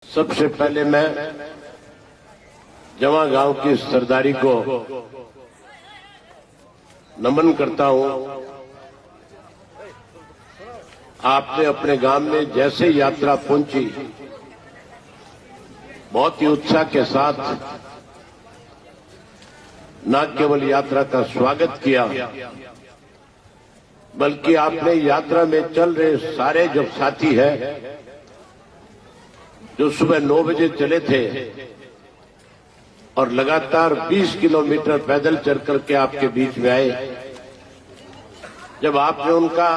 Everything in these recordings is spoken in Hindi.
सबसे पहले मैं जवां गांव की सरदारी को नमन करता हूं। आपने अपने गांव में जैसे यात्रा पहुंची, बहुत ही उत्साह के साथ न केवल यात्रा का स्वागत किया, बल्कि आपने यात्रा में चल रहे सारे जो साथी हैं, जो सुबह 9 बजे चले थे और लगातार 20 किलोमीटर पैदल चल करके आपके बीच में आए, जब आपने उनका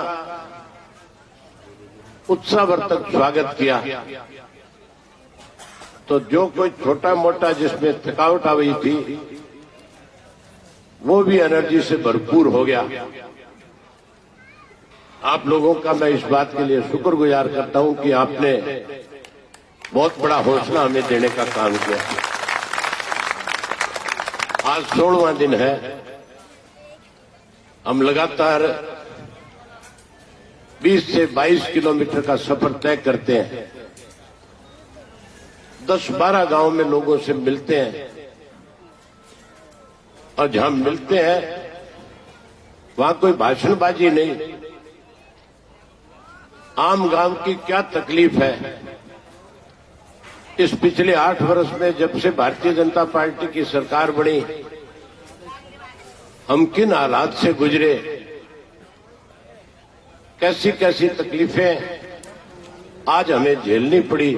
उत्साहवर्धक स्वागत किया तो जो कोई छोटा मोटा जिसमें थकावट आ गई थी, वो भी एनर्जी से भरपूर हो गया। आप लोगों का मैं इस बात के लिए शुक्रगुजार करता हूं कि आपने बहुत बड़ा हौसला हमें देने का काम किया। आज 16वां दिन है, हम लगातार 20 से 22 किलोमीटर का सफर तय करते हैं। 10-12 गांव में लोगों से मिलते हैं और जहां मिलते हैं वहां कोई भाषणबाजी नहीं, आम गांव की क्या तकलीफ है, इस पिछले 8 वर्ष में जब से भारतीय जनता पार्टी की सरकार बनी, हम किन हालात से गुजरे, कैसी कैसी तकलीफें आज हमें झेलनी पड़ी,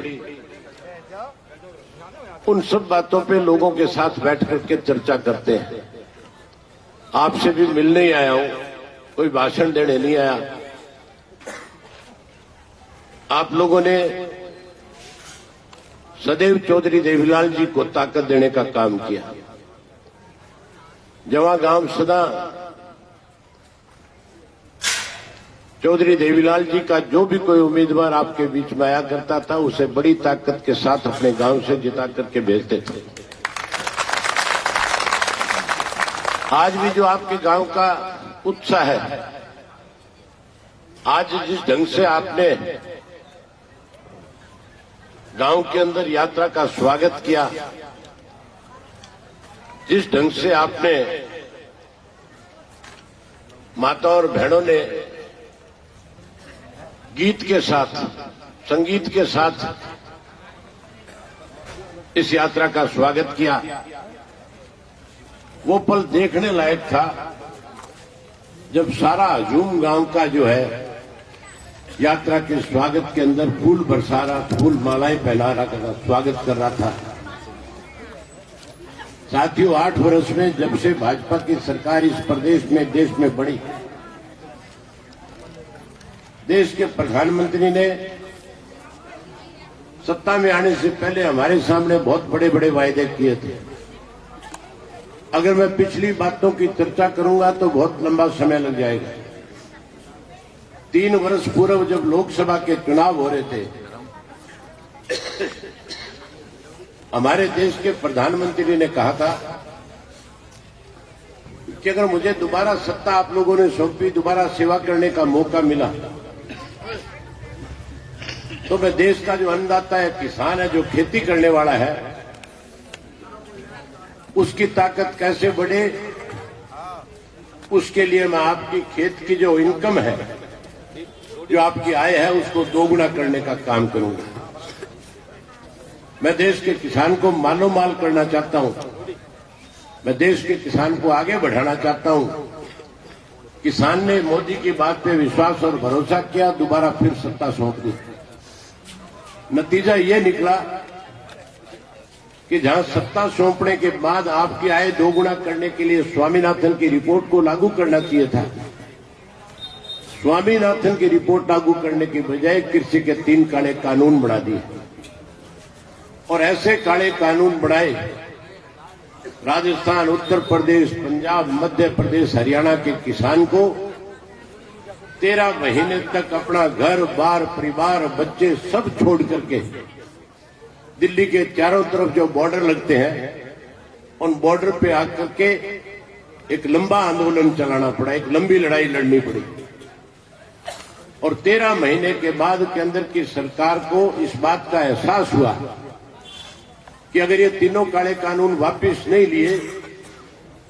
उन सब बातों पे लोगों के साथ बैठ करके चर्चा करते हैं। आपसे भी मिलने ही आया हूं, कोई भाषण देने नहीं आया। आप लोगों ने सदैव चौधरी देवीलाल जी को ताकत देने का काम किया। जवां गांव सदा चौधरी देवीलाल जी का जो भी कोई उम्मीदवार आपके बीच में आया करता था, उसे बड़ी ताकत के साथ अपने गांव से जिता करके भेजते थे। आज भी जो आपके गांव का उत्साह है, आज जिस ढंग से आपने गांव के अंदर यात्रा का स्वागत किया, जिस ढंग से आपने माता और बहनों ने गीत के साथ, संगीत के साथ इस यात्रा का स्वागत किया, वो पल देखने लायक था जब सारा हजूम गांव का जो है यात्रा के स्वागत के अंदर फूल बरसा रहा, फूल मालाएं पहना रहा, स्वागत कर रहा था। साथियों, 8 वर्ष में जब से भाजपा की सरकार इस प्रदेश में, देश में बढ़ी, देश के प्रधानमंत्री ने सत्ता में आने से पहले हमारे सामने बहुत बड़े बड़े वायदे किए थे। अगर मैं पिछली बातों की चर्चा करूंगा तो बहुत लंबा समय लग जाएगा। 3 वर्ष पूर्व जब लोकसभा के चुनाव हो रहे थे, हमारे देश के प्रधानमंत्री ने कहा था कि अगर मुझे दोबारा सत्ता आप लोगों ने सौंपी, दोबारा सेवा करने का मौका मिला, तो मैं देश का जो अन्नदाता है, किसान है, जो खेती करने वाला है, उसकी ताकत कैसे बढ़े, उसके लिए मैं आपकी खेत की जो इनकम है, जो आपकी आय है, उसको दोगुना करने का काम करूंगा। मैं देश के किसान को मालो माल करना चाहता हूं, मैं देश के किसान को आगे बढ़ाना चाहता हूं। किसान ने मोदी की बात पे विश्वास और भरोसा किया, दोबारा फिर सत्ता सौंप दी। नतीजा ये निकला कि जहां सत्ता सौंपने के बाद आपकी आय दोगुना करने के लिए स्वामीनाथन की रिपोर्ट को लागू करना चाहिए था, स्वामीनाथन की रिपोर्ट लागू करने के बजाय कृषि के 3 काले कानून बना दिए और ऐसे काले कानून बनाए, राजस्थान, उत्तर प्रदेश, पंजाब, मध्य प्रदेश, हरियाणा के किसान को 13 महीने तक अपना घर बार, परिवार, बच्चे सब छोड़ करके दिल्ली के चारों तरफ जो बॉर्डर लगते हैं, उन बॉर्डर पे आकर के एक लंबा आंदोलन चलाना पड़ा, एक लंबी लड़ाई लड़नी पड़ी। और 13 महीने के बाद के अंदर की सरकार को इस बात का एहसास हुआ कि अगर ये तीनों काले कानून वापस नहीं लिए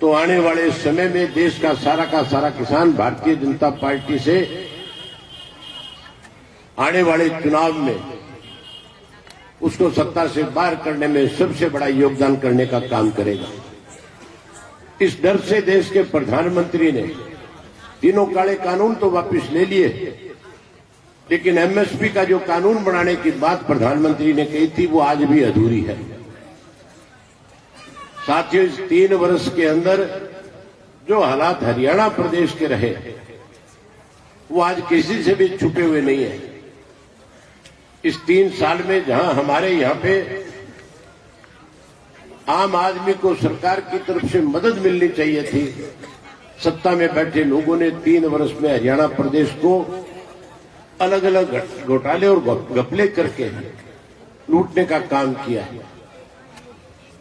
तो आने वाले समय में देश का सारा किसान भारतीय जनता पार्टी से आने वाले चुनाव में उसको सत्ता से बाहर करने में सबसे बड़ा योगदान करने का काम करेगा। इस डर से देश के प्रधानमंत्री ने तीनों काले कानून तो वापस ले लिए, लेकिन एमएसपी का जो कानून बनाने की बात प्रधानमंत्री ने कही थी वो आज भी अधूरी है। साथियों, इस 3 वर्ष के अंदर जो हालात हरियाणा प्रदेश के रहे वो आज किसी से भी छुपे हुए नहीं है। इस 3 साल में जहां हमारे यहां पे आम आदमी को सरकार की तरफ से मदद मिलनी चाहिए थी, सत्ता में बैठे लोगों ने 3 वर्ष में हरियाणा प्रदेश को अलग अलग घोटाले और घपले करके लूटने का काम किया है।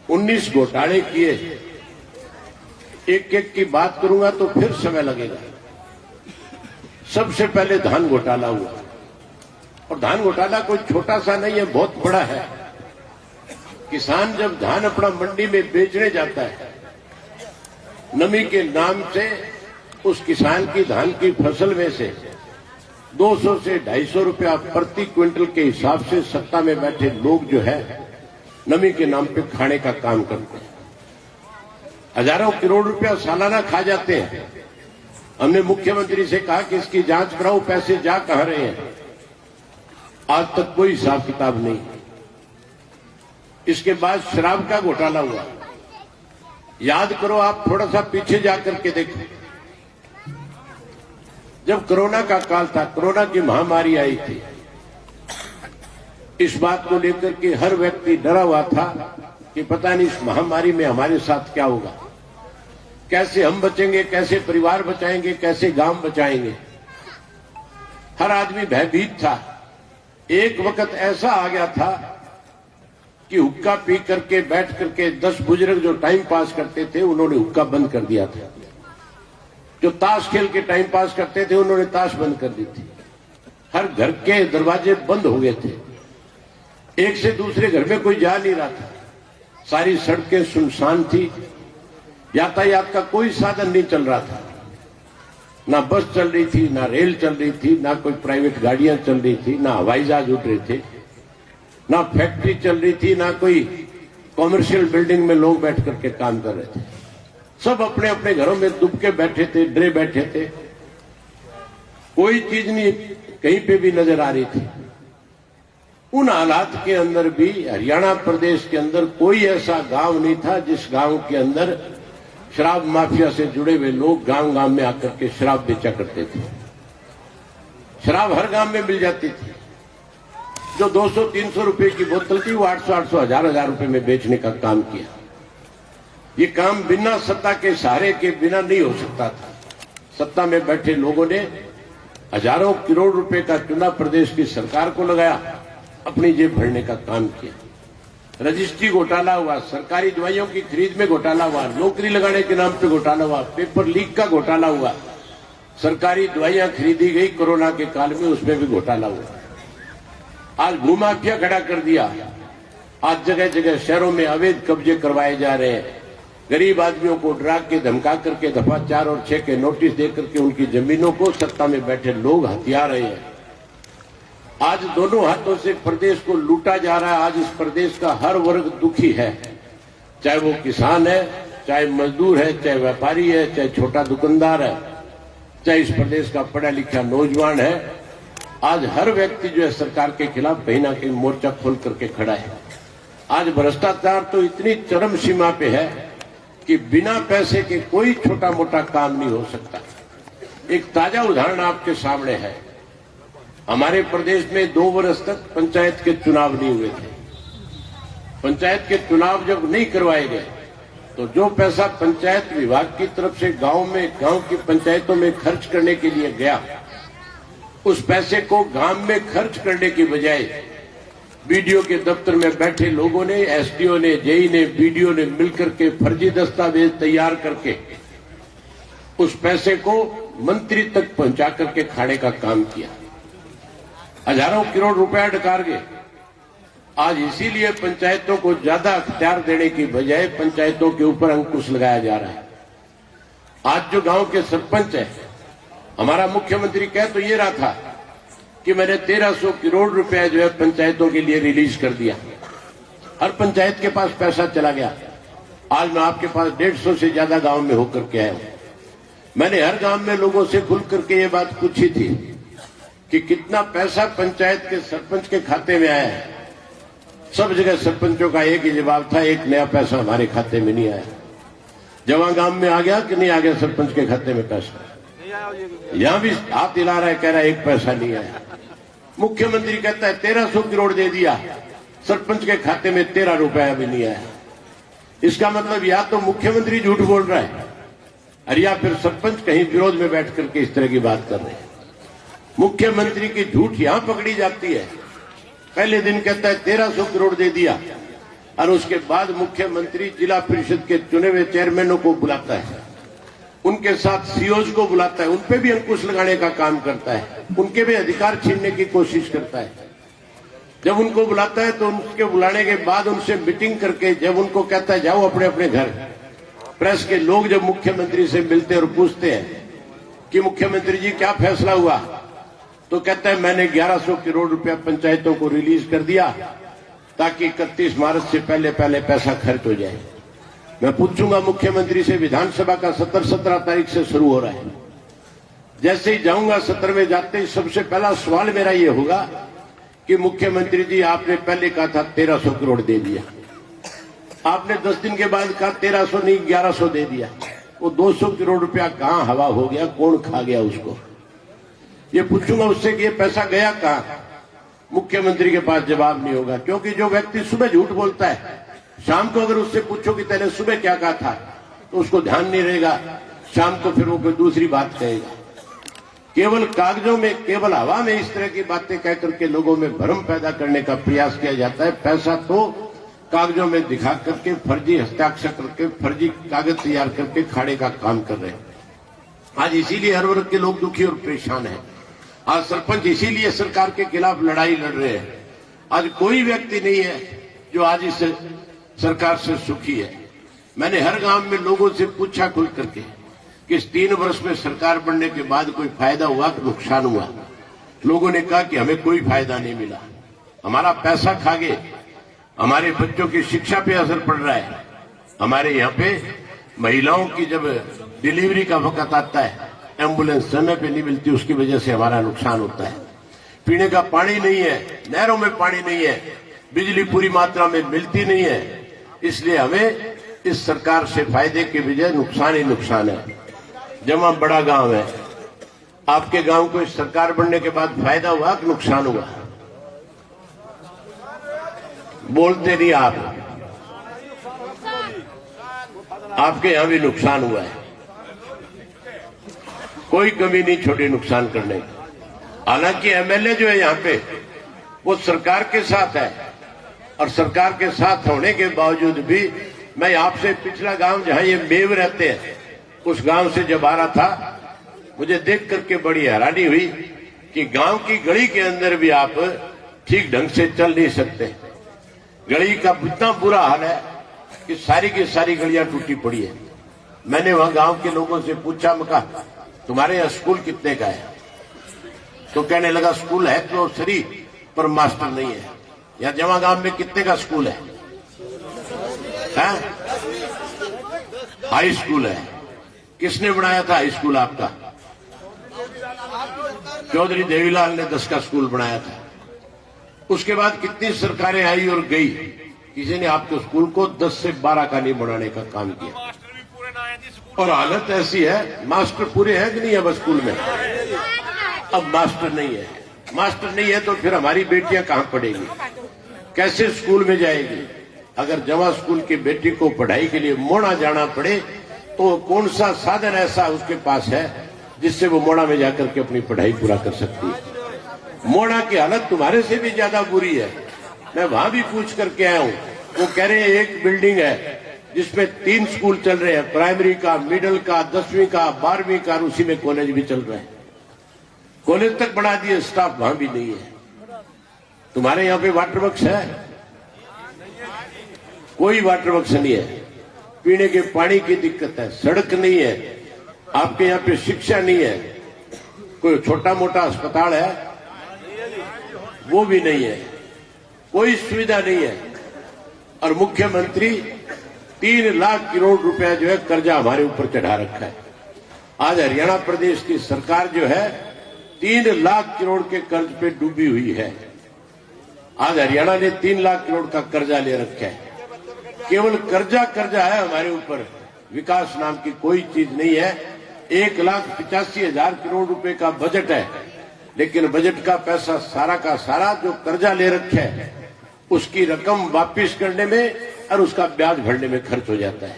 19 घोटाले किए, एक की बात करूंगा तो फिर समय लगेगा। सबसे पहले धान घोटाला हुआ, और धान घोटाला कोई छोटा सा नहीं है, बहुत बड़ा है। किसान जब धान अपना मंडी में बेचने जाता है, नमी के नाम से उस किसान की धान की फसल में से 200 से 250 रुपया प्रति क्विंटल के हिसाब से सत्ता में बैठे लोग जो है नमी के नाम पे खाने का काम करते हैं। हजारों करोड़ रुपया सालाना खा जाते हैं। हमने मुख्यमंत्री से कहा कि इसकी जांच कराओ, पैसे जा कहां रहे हैं। आज तक कोई हिसाब किताब नहीं। इसके बाद शराब का घोटाला हुआ। याद करो, आप थोड़ा सा पीछे जाकर के देखो, जब कोरोना का काल था, कोरोना की महामारी आई थी, इस बात को लेकर के हर व्यक्ति डरा हुआ था कि पता नहीं इस महामारी में हमारे साथ क्या होगा, कैसे हम बचेंगे, कैसे परिवार बचाएंगे, कैसे गांव बचाएंगे। हर आदमी भयभीत था। एक वक्त ऐसा आ गया था कि हुक्का पी करके बैठ करके 10 बुजुर्ग जो टाइम पास करते थे उन्होंने हुक्का बंद कर दिया था। जो ताश खेल के टाइम पास करते थे उन्होंने ताश बंद कर दी थी। हर घर के दरवाजे बंद हो गए थे। एक से दूसरे घर में कोई जा नहीं रहा था। सारी सड़कें सुनसान थी। यातायात का कोई साधन नहीं चल रहा था। ना बस चल रही थी, ना रेल चल रही थी, ना कोई प्राइवेट गाड़ियां चल रही थी, ना हवाई जहाज उठ रहे थे, ना फैक्ट्री चल रही थी, ना कोई कॉमर्शियल बिल्डिंग में लोग बैठ करके काम कर रहे थे। सब अपने अपने घरों में दुबके बैठे थे, डरे बैठे थे। कोई चीज नहीं कहीं पे भी नजर आ रही थी। उन हालात के अंदर भी हरियाणा प्रदेश के अंदर कोई ऐसा गांव नहीं था जिस गांव के अंदर शराब माफिया से जुड़े हुए लोग गांव गांव में आकर के शराब बेचा करते थे। शराब हर गांव में मिल जाती थी। जो 200-300 रुपए की बोतल थी वो 800-800, 1000-1000 रुपए में बेचने का काम किया। ये काम बिना सत्ता के सहारे के बिना नहीं हो सकता था। सत्ता में बैठे लोगों ने हजारों करोड़ रुपए का चुनाव प्रदेश की सरकार को लगाया, अपनी जेब भरने का काम किया। रजिस्ट्री घोटाला हुआ, सरकारी दवाइयों की खरीद में घोटाला हुआ, नौकरी लगाने के नाम पे घोटाला हुआ, पेपर लीक का घोटाला हुआ, सरकारी दवाइयां खरीदी गई कोरोना के काल में, उसमें भी घोटाला हुआ। आज भूमाफिया खड़ा कर दिया। आज जगह जगह शहरों में अवैध कब्जे करवाए जा रहे हैं। गरीब आदमियों को डरा के धमका करके दफा 4 और 6 के नोटिस देकर के उनकी जमीनों को सत्ता में बैठे लोग हथिया रहे हैं। आज दोनों हाथों से प्रदेश को लूटा जा रहा है। आज इस प्रदेश का हर वर्ग दुखी है, चाहे वो किसान है, चाहे मजदूर है, चाहे व्यापारी है, चाहे छोटा दुकानदार है, चाहे इस प्रदेश का पढ़ा लिखा नौजवान है। आज हर व्यक्ति जो है सरकार के खिलाफ कहीं ना कहीं मोर्चा खोल करके खड़ा है। आज भ्रष्टाचार तो इतनी चरम सीमा पे है कि बिना पैसे के कोई छोटा मोटा काम नहीं हो सकता। एक ताजा उदाहरण आपके सामने है। हमारे प्रदेश में 2 वर्ष तक पंचायत के चुनाव नहीं हुए थे। पंचायत के चुनाव जब नहीं करवाए गए तो जो पैसा पंचायत विभाग की तरफ से गांव की पंचायतों में खर्च करने के लिए गया, उस पैसे को गांव में खर्च करने की बजाय बीडीओ के दफ्तर में बैठे लोगों ने, एसडीओ ने, जेई ने, बीडीओ ने मिलकर के फर्जी दस्तावेज तैयार करके उस पैसे को मंत्री तक पहुंचा करके खाने का काम किया। हजारों करोड़ रुपया डकार गए। आज इसीलिए पंचायतों को ज्यादा अख्तियार देने की बजाय पंचायतों के ऊपर अंकुश लगाया जा रहा है। आज जो गांव के सरपंच है, हमारा मुख्यमंत्री कह तो ये रहा था कि मैंने 1300 करोड़ रुपया जो है पंचायतों के लिए रिलीज कर दिया। हर पंचायत के पास पैसा चला गया। आज मैं आपके पास 150 से ज्यादा गांव में होकर के आया हूं। मैंने हर गांव में लोगों से खुल करके ये बात पूछी थी कि कितना पैसा पंचायत के सरपंच के खाते में आया है। सब जगह सरपंचों का एक ही जवाब था, एक नया पैसा हमारे खाते में नहीं आया। जवां गांव में आ गया कि नहीं आ गया सरपंच के खाते में पैसा? यहां भी हाथ दिला रहा है, कह रहा है एक पैसा नहीं आया। मुख्यमंत्री कहता है 1300 करोड़ दे दिया, सरपंच के खाते में 13 रुपया भी नहीं आया। इसका मतलब या तो मुख्यमंत्री झूठ बोल रहा है और या फिर सरपंच कहीं विरोध में बैठ करके इस तरह की बात कर रहे हैं। मुख्यमंत्री की झूठ यहां पकड़ी जाती है। पहले दिन कहता है 1300 करोड़ दे दिया और उसके बाद मुख्यमंत्री जिला परिषद के चुने हुए चेयरमैनों को बुलाता है, उनके साथ सीओज को बुलाता है, उनपे भी अंकुश लगाने का काम करता है, उनके भी अधिकार छीनने की कोशिश करता है। जब उनको बुलाता है तो उनके बुलाने के बाद उनसे मीटिंग करके जब उनको कहता है जाओ अपने अपने घर, प्रेस के लोग जब मुख्यमंत्री से मिलते और पूछते हैं कि मुख्यमंत्री जी क्या फैसला हुआ, तो कहता है मैंने 1100 करोड़ रुपया पंचायतों को रिलीज कर दिया ताकि 31 मार्च से पहले पहले पैसा खर्च हो जाए। मैं पूछूंगा मुख्यमंत्री से, विधानसभा का सत्र 17 तारीख से शुरू हो रहा है। जैसे ही जाऊंगा सत्र में, जाते ही सबसे पहला सवाल मेरा ये होगा कि मुख्यमंत्री जी आपने पहले कहा था 1300 करोड़ दे दिया, आपने 10 दिन के बाद कहा 1300 नहीं 1100 दे दिया, वो 200 करोड़ रुपया कहां हवा हो गया, कौन खा गया उसको? ये पूछूंगा उससे कि ये पैसा गया कहां। मुख्यमंत्री के पास जवाब नहीं होगा, क्योंकि जो व्यक्ति सुबह झूठ बोलता है, शाम को अगर उससे पूछो कि तेरे सुबह क्या कहा था, तो उसको ध्यान नहीं रहेगा, शाम को फिर वो कोई दूसरी बात कहेगा। केवल कागजों में, केवल हवा में इस तरह की बातें कह करके लोगों में भ्रम पैदा करने का प्रयास किया जाता है। पैसा तो कागजों में दिखा करके, फर्जी हस्ताक्षर करके, फर्जी कागज तैयार करके खाने का काम कर रहे हैं। आज इसीलिए हर वर्ग के लोग दुखी और परेशान हैं। आज सरपंच इसीलिए सरकार के खिलाफ लड़ाई लड़ रहे हैं। आज कोई व्यक्ति नहीं है जो आज इस सरकार से सुखी है। मैंने हर गांव में लोगों से पूछा खुल करके कि इस 3 वर्ष में सरकार बनने के बाद कोई फायदा हुआ कि नुकसान हुआ। लोगों ने कहा कि हमें कोई फायदा नहीं मिला, हमारा पैसा खा गए, हमारे बच्चों की शिक्षा पे असर पड़ रहा है, हमारे यहाँ पे महिलाओं की जब डिलीवरी का वक्त आता है एम्बुलेंस समय पे नहीं मिलती, उसकी वजह से हमारा नुकसान होता है। पीने का पानी नहीं है, नहरों में पानी नहीं है, बिजली पूरी मात्रा में मिलती नहीं है। इसलिए हमें इस सरकार से फायदे के बजाय नुकसान ही नुकसान है। जमा बड़ा गांव है, आपके गांव को इस सरकार बनने के बाद फायदा हुआ कि नुकसान हुआ? बोलते नहीं आप। आपके यहां भी नुकसान हुआ है, कोई कमी नहीं छोटे नुकसान करने की। हालांकि एमएलए जो है यहाँ पे वो सरकार के साथ है, और सरकार के साथ होने के बावजूद भी मैं आपसे पिछला गांव जहां ये मेव रहते हैं उस गांव से जब आ रहा था, मुझे देख करके बड़ी हैरानी हुई कि गांव की गली के अंदर भी आप ठीक ढंग से चल नहीं सकते। गली का इतना बुरा हाल है कि सारी की सारी गलियां टूटी पड़ी है। मैंने वहां गांव के लोगों से पूछा, मैं कहा तुम्हारे यहाँ स्कूल कितने का है? तो कहने लगा स्कूल है तो सही पर मास्टर नहीं है। या जमा गांव में कितने का स्कूल है? हाई स्कूल है। किसने बनाया था हाई स्कूल आपका? चौधरी देवीलाल ने 10 का स्कूल बनाया था। उसके बाद कितनी सरकारें आई और गई, किसी ने आपके स्कूल को 10 से 12 का नहीं बनाने का काम किया। और हालत ऐसी है, मास्टर पूरे हैं कि नहीं है बस स्कूल में? अब मास्टर नहीं है। मास्टर नहीं है तो फिर हमारी बेटियां कहां पढ़ेगी, कैसे स्कूल में जाएगी? अगर जमा स्कूल की बेटी को पढ़ाई के लिए मोड़ा जाना पड़े तो कौन सा साधन ऐसा उसके पास है जिससे वो मोड़ा में जाकर के अपनी पढ़ाई पूरा कर सकती है? मोड़ा की हालत तुम्हारे से भी ज्यादा बुरी है। मैं वहां भी पूछ करके आया हूं, वो कह रहे हैं एक बिल्डिंग है जिसमें 3 स्कूल चल रहे हैं, प्राइमरी का, मिडिल का, 10वीं का, 12वीं का, और उसी में कॉलेज भी चल रहे हैं। कॉलेज तक बढ़ा दिए, स्टाफ वहां भी नहीं है। तुम्हारे यहां पे वाटर वर्क्स है? कोई वाटर वर्क्स नहीं है। पीने के पानी की दिक्कत है, सड़क नहीं है, आपके यहां पे शिक्षा नहीं है, कोई छोटा मोटा अस्पताल है वो भी नहीं है, कोई सुविधा नहीं है। और मुख्यमंत्री 3 लाख करोड़ रुपया जो है कर्जा हमारे ऊपर चढ़ा रखा है। आज हरियाणा प्रदेश की सरकार जो है 3 लाख करोड़ के कर्ज पे डूबी हुई है। आज हरियाणा ने 3 लाख करोड़ का कर्जा ले रखा है। केवल कर्जा है हमारे ऊपर, विकास नाम की कोई चीज नहीं है। 1,85,000 करोड़ रुपए का बजट है, लेकिन बजट का पैसा सारा का सारा जो कर्जा ले रखे है उसकी रकम वापिस करने में और उसका ब्याज भरने में खर्च हो जाता है।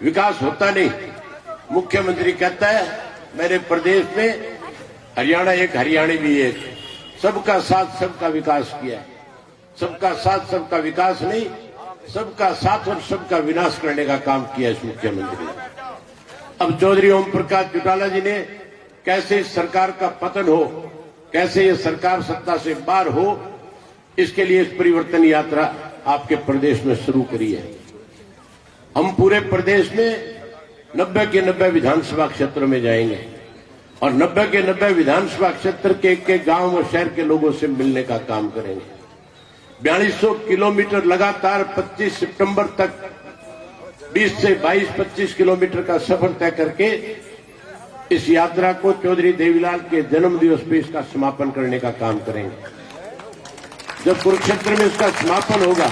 विकास होता नहीं। मुख्यमंत्री कहता है मेरे प्रदेश में हरियाणा एक, हरियाणी भी एक, सबका साथ सबका विकास किया है। सबका साथ सबका विकास नहीं, सबका साथ और सबका विनाश करने का काम किया इस मुख्यमंत्री ने। अब चौधरी ओम प्रकाश चौटाला जी ने कैसे इस सरकार का पतन हो, कैसे ये सरकार सत्ता से बाहर हो, इसके लिए इस परिवर्तन यात्रा आपके प्रदेश में शुरू करी है। हम पूरे प्रदेश में 90 के 90 विधानसभा क्षेत्रों में जाएंगे और 90 के 90 विधानसभा क्षेत्र के एक गांव और शहर के लोगों से मिलने का काम करेंगे। 4200 किलोमीटर लगातार 25 सितंबर तक 20 से 22-25 किलोमीटर का सफर तय करके इस यात्रा को चौधरी देवीलाल के जन्म दिवस पे इसका समापन करने का काम करेंगे। जब कुरुक्षेत्र में इसका समापन होगा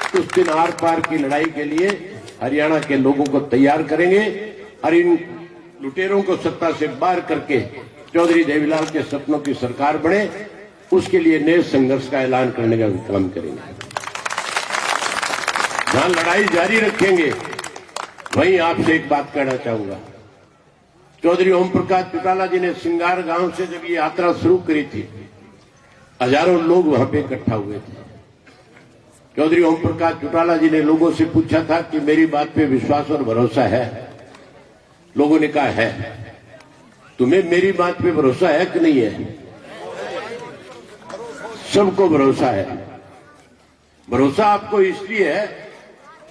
तो उस दिन आर पार की लड़ाई के लिए हरियाणा के लोगों को तैयार करेंगे और इन लुटेरों को सत्ता से बाहर करके चौधरी देवीलाल के सपनों की सरकार बने, उसके लिए नए संघर्ष का ऐलान करने का काम करेंगे। जहां लड़ाई जारी रखेंगे वहीं आपसे एक बात कहना चाहूंगा। चौधरी ओम प्रकाश चौटाला जी ने सिंगार गांव से जब ये यात्रा शुरू करी थी, हजारों लोग वहां पे इकट्ठा हुए थे। चौधरी ओम प्रकाश चौटाला जी ने लोगों से पूछा था कि मेरी बात पे विश्वास और भरोसा है? लोगों ने कहा है। तुम्हें मेरी बात पे भरोसा है कि नहीं है? सबको भरोसा है। भरोसा आपको इसलिए है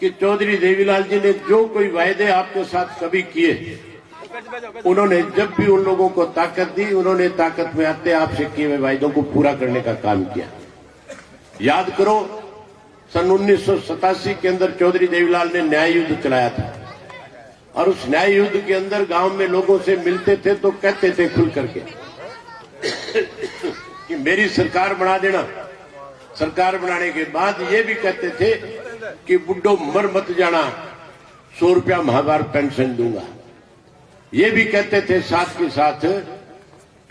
कि चौधरी देवीलाल जी ने जो कोई वायदे आपके साथ कभी किए, उन्होंने जब भी उन लोगों को ताकत दी, उन्होंने ताकत में आते आपसे किए हुए वायदों को पूरा करने का काम किया। याद करो, सन 1987 के अंदर चौधरी देवीलाल ने न्याय युद्ध चलाया था और उस न्याय युद्ध के अंदर गांव में लोगों से मिलते थे तो कहते थे खुल करके कि मेरी सरकार बना देना। सरकार बनाने के बाद ये भी कहते थे कि बुड्ढो मर मत जाना, 100 रुपया माहवार पेंशन दूंगा। ये भी कहते थे साथ के साथ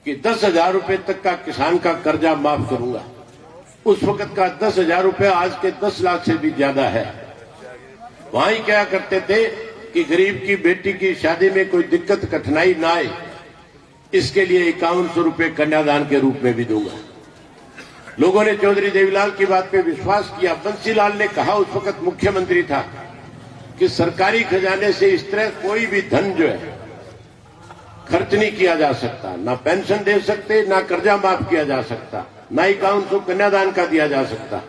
कि 10,000 रुपए तक का किसान का कर्जा माफ करूंगा। उस वक्त का 10,000 रुपया आज के 10 लाख से भी ज्यादा है। वहां ही क्या करते थे कि गरीब की बेटी की शादी में कोई दिक्कत कठिनाई ना आए, इसके लिए 5100 रुपए कन्यादान के रूप में भी दूंगा। लोगों ने चौधरी देवीलाल की बात पे विश्वास किया। बंसीलाल ने कहा, उस वक्त मुख्यमंत्री था, कि सरकारी खजाने से इस तरह कोई भी धन जो है खर्च नहीं किया जा सकता, ना पेंशन दे सकते, ना कर्जा माफ किया जा सकता, ना ही 5100 कन्यादान का दिया जा सकता।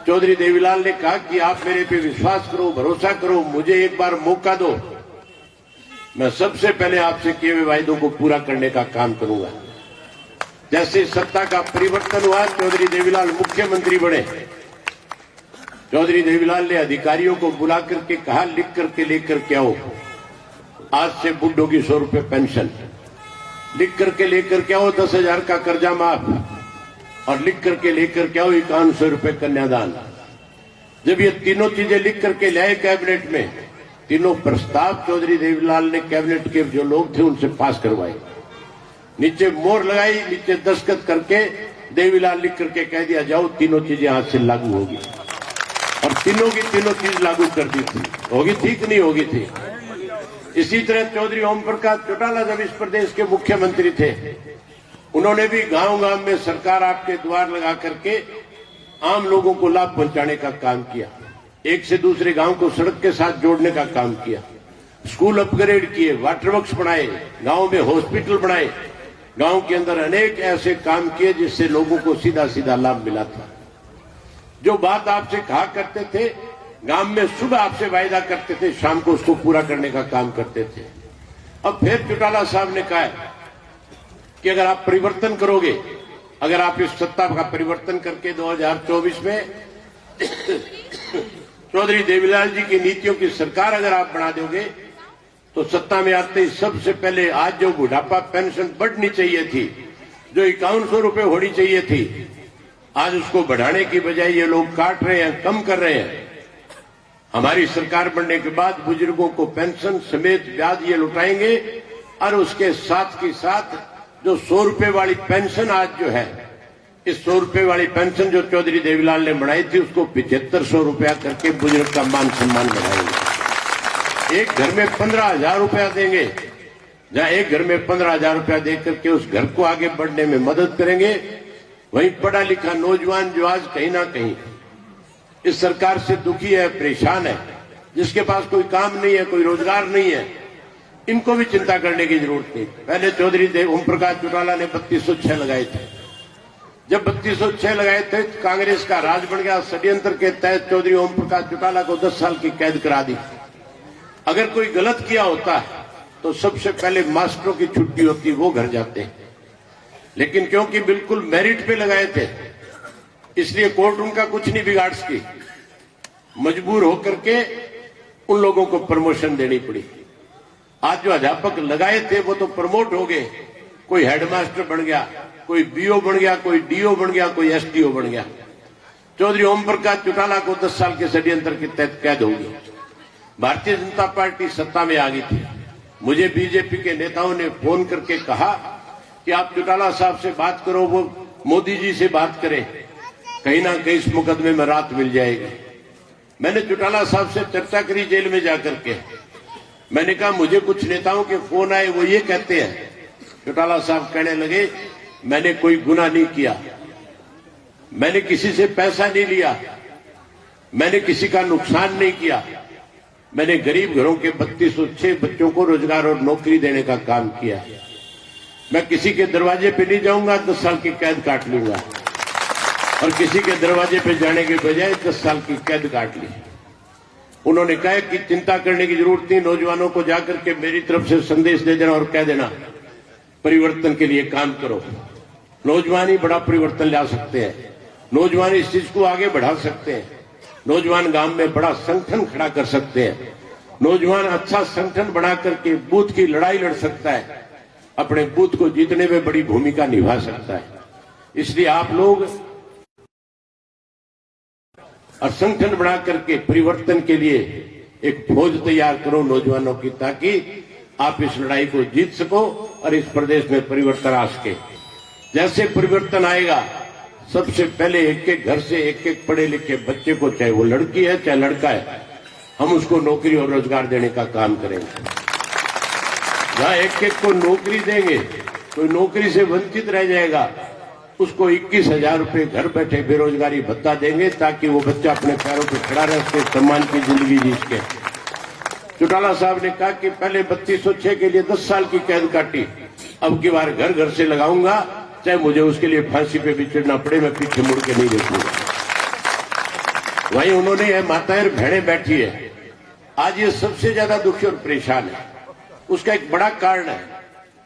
चौधरी देवीलाल ने कहा कि आप मेरे पे विश्वास करो, भरोसा करो, मुझे एक बार मौका दो, मैं सबसे पहले आपसे किए हुए वायदों को पूरा करने का काम करूंगा। जैसे सत्ता का परिवर्तन हुआ, चौधरी देवीलाल मुख्यमंत्री बने, चौधरी देवीलाल ने अधिकारियों को बुला करके कहा, लिख करके लेकर के आओ, आज से बुड्ढों की 100 रुपए पेंशन, लिख करके लेकर के आओ 10,000 का कर्जा माफ, और लिख करके लेकर के आओ 5100 रुपए कन्यादान। जब ये तीनों चीजें लिख करके लाए कैबिनेट में, तीनों प्रस्ताव चौधरी देवीलाल ने कैबिनेट के जो लोग थे उनसे पास करवाए, नीचे मोहर लगाई, नीचे दस्तखत करके देवीलाल लिख करके कह दिया, जाओ तीनों चीजें आज से लागू होगी। और तीनों की तीनों चीज लागू कर दी थी। होगी थी कि नहीं होगी थी? इसी तरह चौधरी ओम प्रकाश चौटाला जब इस प्रदेश के मुख्यमंत्री थे, उन्होंने भी गांव-गांव में सरकार आपके द्वार लगा करके आम लोगों को लाभ पहुंचाने का काम किया। एक से दूसरे गांव को सड़क के साथ जोड़ने का काम किया, स्कूल अपग्रेड किए, वाटर वर्क्स बनाए, गांव में हॉस्पिटल बनाए, गांव के अंदर अनेक ऐसे काम किए जिससे लोगों को सीधा सीधा लाभ मिला था। जो बात आपसे कहा करते थे, गांव में सुबह आपसे वायदा करते थे, शाम को उसको पूरा करने का काम करते थे। अब फिर चौटाला साहब ने कहा है कि अगर आप परिवर्तन करोगे, अगर आप इस सत्ता का परिवर्तन करके 2024 में चौधरी देवीलाल जी की नीतियों की सरकार अगर आप बना दोगे तो सत्ता में आते ही सबसे पहले आज जो बुढ़ापा पेंशन बढ़नी चाहिए थी, जो 5100 रुपए होनी चाहिए थी, आज उसको बढ़ाने की बजाय ये लोग काट रहे हैं, कम कर रहे हैं। हमारी सरकार बनने के बाद बुजुर्गों को पेंशन समेत ब्याज ये लौटाएंगे और उसके साथ के साथ जो 100 रुपए वाली पेंशन आज जो है, इस 100 रुपए वाली पेंशन जो चौधरी देवीलाल ने बनाई थी उसको 7500 रुपया करके बुजुर्ग का मान सम्मान बढ़ाएंगे। एक घर में 15,000 रुपया देंगे, जहां एक घर में 15,000 रुपया देकर के उस घर को आगे बढ़ने में मदद करेंगे। वहीं पढ़ा लिखा नौजवान जो आज कहीं ना कहीं इस सरकार से दुखी है, परेशान है, जिसके पास कोई काम नहीं है, कोई रोजगार नहीं है, इनको भी चिंता करने की जरूरत नहीं। पहले चौधरी ओम प्रकाश चौटाला ने 3206 लगाए थे। जब 3206 लगाए थे कांग्रेस का राज बन गया। षड्यंत्र के तहत चौधरी ओम प्रकाश चौटाला को 10 साल की कैद करा दी। अगर कोई गलत किया होता है तो सबसे पहले मास्टरों की छुट्टी होती, वो घर जाते हैं। लेकिन क्योंकि बिल्कुल मेरिट पे लगाए थे, इसलिए कोर्ट रूम का कुछ नहीं बिगाड़ सकी। मजबूर होकर के उन लोगों को प्रमोशन देनी पड़ी। आज जो अध्यापक लगाए थे वो तो प्रमोट हो गए, कोई हेडमास्टर बन गया, कोई बीओ बन गया, कोई डीओ बन गया, कोई एसडीओ बन गया। चौधरी ओम प्रकाश चौटाला को 10 साल के षड्यंत्र के तहत कैद होगी। भारतीय जनता पार्टी सत्ता में आ गई थी। मुझे बीजेपी के नेताओं ने फोन करके कहा कि आप चौटाला साहब से बात करो, वो मोदी जी से बात करें, कहीं ना कहीं इस मुकदमे में राहत मिल जाएगी। मैंने चौटाला साहब से चर्चा करी जेल में जाकर के। मैंने कहा मुझे कुछ नेताओं के फोन आए, वो ये कहते हैं, चौटाला साहब कहने लगे मैंने कोई गुनाह नहीं किया, मैंने किसी से पैसा नहीं लिया, मैंने किसी का नुकसान नहीं किया, मैंने गरीब घरों के 3206 बच्चों को रोजगार और नौकरी देने का काम किया। मैं किसी के दरवाजे पे नहीं जाऊंगा, 10 साल की कैद काट लूंगा। और किसी के दरवाजे पे जाने के बजाय 10 साल की कैद काट ली। उन्होंने कहा कि चिंता करने की जरूरत नहीं, नौजवानों को जाकर के मेरी तरफ से संदेश दे देना और कह देना परिवर्तन के लिए काम करो। नौजवान ही बड़ा परिवर्तन ला सकते हैं, नौजवान इस चीज को आगे बढ़ा सकते हैं, नौजवान गांव में बड़ा संगठन खड़ा कर सकते हैं, नौजवान अच्छा संगठन बना करके बूथ की लड़ाई लड़ सकता है, अपने बूथ को जीतने में बड़ी भूमिका निभा सकता है। इसलिए आप लोग और संगठन बना करके परिवर्तन के लिए एक फौज तैयार करो नौजवानों की, ताकि आप इस लड़ाई को जीत सको और इस प्रदेश में परिवर्तन आ सके। जैसे परिवर्तन आएगा, सबसे पहले एक एक घर से एक एक पढ़े लिखे बच्चे को, चाहे वो लड़की है चाहे लड़का है, हम उसको नौकरी और रोजगार देने का काम करेंगे। जहां एक एक को नौकरी देंगे, कोई नौकरी से वंचित रह जाएगा, उसको 21,000 रुपये घर बैठे बेरोजगारी भत्ता देंगे, ताकि वो बच्चा अपने पैरों पर खड़ा रह सके, सम्मान की जिंदगी जी सके। चौटाला साहब ने कहा कि पहले 3206 के लिए 10 साल की कैद काटी, अब की बार घर घर से लगाऊंगा, चाहे मुझे उसके लिए फांसी पे भी चढ़ना पड़े, मैं पीछे मुड़ के नहीं देखूंगा। वहीं उन्होंने माताएं बहनें बैठी है, आज ये सबसे ज्यादा दुखी और परेशान है। उसका एक बड़ा कारण है,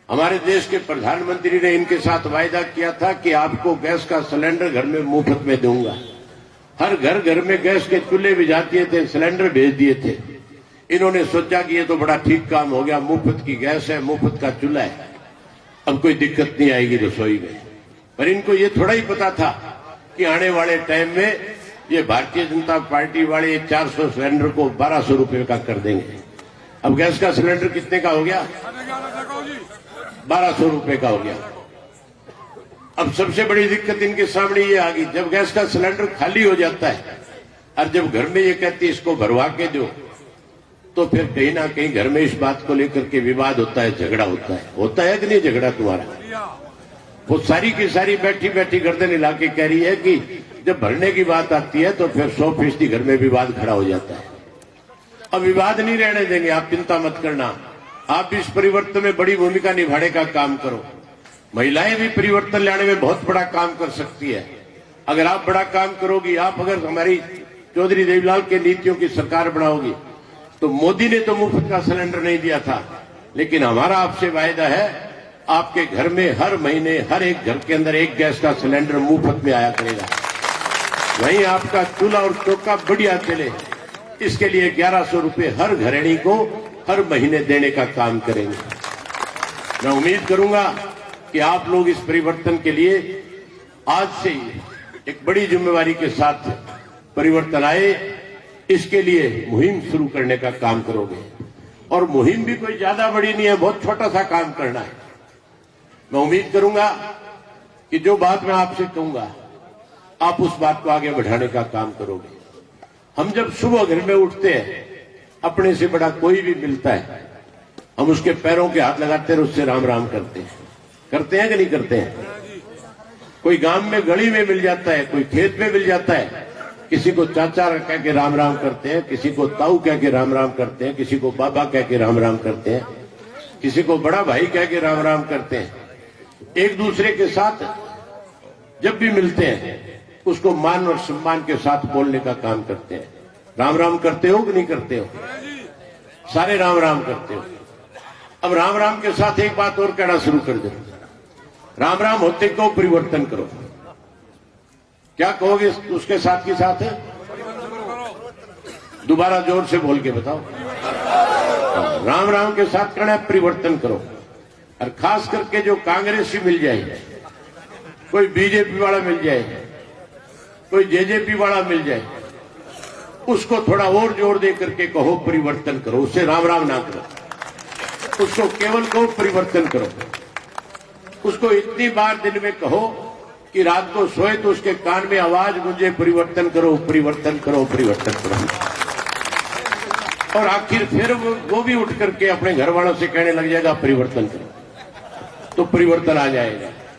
हमारे देश के प्रधानमंत्री ने इनके साथ वायदा किया था कि आपको गैस का सिलेंडर घर में मुफ्त में दूंगा। हर घर घर में गैस के चूल्हे भिजा दिए थे, सिलेंडर भेज दिए थे। इन्होंने सोचा कि ये तो बड़ा ठीक काम हो गया, मुफ्त की गैस है, मुफ्त का चूल्हा है, अब कोई दिक्कत नहीं आएगी रसोई में। पर इनको ये थोड़ा ही पता था कि आने वाले टाइम में ये भारतीय जनता पार्टी वाले 400 सिलेंडर को 1200 रुपये का कर देंगे। अब गैस का सिलेंडर कितने का हो गया? 1200 रुपये का हो गया। अब सबसे बड़ी दिक्कत इनके सामने ये आ गई, जब गैस का सिलेंडर खाली हो जाता है और जब घर में ये कहती है इसको भरवा के दो, तो फिर कहीं ना कहीं घर में इस बात को लेकर के विवाद होता है, झगड़ा होता है कि नहीं झगड़ा तुम्हारा? वो सारी की सारी बैठी बैठी गर्दन हिला के कह रही है कि जब भरने की बात आती है तो फिर 100% घर में विवाद खड़ा हो जाता है। अब विवाद नहीं रहने देंगे, आप चिंता मत करना। आप इस परिवर्तन में बड़ी भूमिका निभाने का काम करो। महिलाएं भी परिवर्तन लाने में बहुत बड़ा काम कर सकती है। अगर आप बड़ा काम करोगी, आप अगर हमारी चौधरी देवीलाल के नीतियों की सरकार बनाओगी, तो मोदी ने तो मुफ्त का सिलेंडर नहीं दिया था, लेकिन हमारा आपसे वायदा है, आपके घर में हर महीने हर एक घर के अंदर एक गैस का सिलेंडर मुफ्त में आया करेगा। वहीं आपका चूल्हा और चौका बढ़िया चले, इसके लिए 1100 रुपये हर घरेणी को हर महीने देने का काम करेंगे। मैं उम्मीद करूंगा कि आप लोग इस परिवर्तन के लिए आज से ही एक बड़ी जिम्मेवारी के साथ परिवर्तन आए, इसके लिए मुहिम शुरू करने का काम करोगे। और मुहिम भी कोई ज्यादा बड़ी नहीं है, बहुत छोटा सा काम करना है। मैं उम्मीद करूंगा कि जो बात मैं आपसे कहूंगा, आप उस बात को आगे बढ़ाने का काम करोगे। हम जब सुबह घर में उठते हैं, अपने से बड़ा कोई भी मिलता है, हम उसके पैरों के हाथ लगाते हैं, उससे राम राम करते हैं कि नहीं करते हैं? कोई गांव में गली में मिल जाता है, कोई खेत में मिल जाता है, किसी को चाचा कह के राम राम करते हैं, किसी को ताऊ कह के राम राम करते हैं, किसी को बाबा कह के राम राम करते हैं, किसी को बड़ा भाई कह के राम राम करते हैं। एक दूसरे के साथ जब भी मिलते हैं, उसको मान और सम्मान के साथ बोलने का काम करते हैं। राम राम करते हो कि नहीं करते हो? सारे राम राम करते हो। अब राम राम के साथ एक बात और कहना शुरू कर दो, राम राम होते को परिवर्तन करो। क्या कहोगे उसके साथ की साथ? दोबारा जोर से बोल के बताओ। राम राम के साथ कहना परिवर्तन करो। और खास करके जो कांग्रेसी मिल जाए, कोई बीजेपी वाला मिल जाए, कोई जेजेपी वाला मिल जाए, उसको थोड़ा और जोर दे करके कहो परिवर्तन करो। उससे राम राम ना करो, उसको केवल कहो परिवर्तन करो। उसको इतनी बार दिन में कहो कि रात को सोए तो उसके कान में आवाज गूंजे, परिवर्तन करो परिवर्तन करो परिवर्तन करो। और आखिर फिर वो भी उठ करके अपने घर वालों से कहने लग जाएगा परिवर्तन करो, तो परिवर्तन आ जाएगा।